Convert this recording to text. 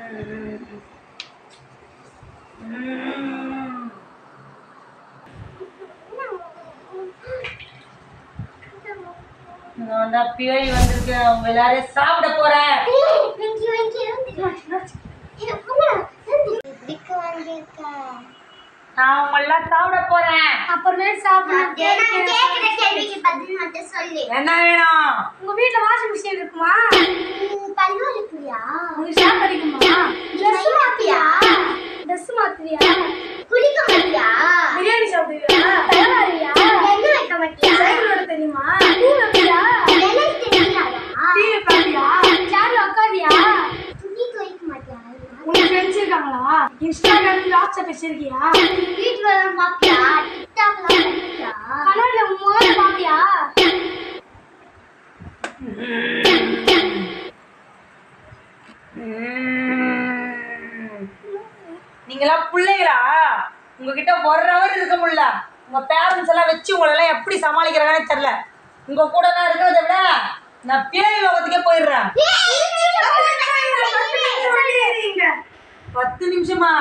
நான் பேய் வந்திருக்கேன். அவங்க எல்லாரையும் சாப்பிட போறேன். நான் அவங்க எல்லாம் சாப்பிட போறேன். அப்புறமே சாப்பிடுறேன். என்ன வேணும்? உங்க வீட்டுல வாஷிங் மிஷின் இருக்குமா? உங்களுக்கு ஷேர் பண்ணிக்குமா? ட்ரெஸ் மாத்துவியா? பிரியாணி சாப்பிடுவியா? தலைவாரியா? சைக்கிள் ஓட்ட தெரியுமா? பூ வைப்பியா? டிவி பாப்பியா? சேர்ல உட்காரியா? உனக்கு ஃப்ரெண்ட்ஸ் இருக்காங்களா? இன்ஸ்டாகிராம் வாட்ஸ்அப் வச்சிருக்கியா? கண்ணாடில முகத்தை பாப்பியா? நீங்களா பிள்ளைகளா? உங்ககிட்ட ஒரு ஹவர் இருக்க முடியல. உங்க பேரண்ட்ஸ் எல்லாம் வச்சு உங்களெல்லாம் எப்படி சமாளிக்கிறாங்கன்னு தெரியல. உங்க கூட நான் இருக்கிறத விட நான் பேய் லோகத்துக்கே போயிடுறேன். 10 நிமிஷமா?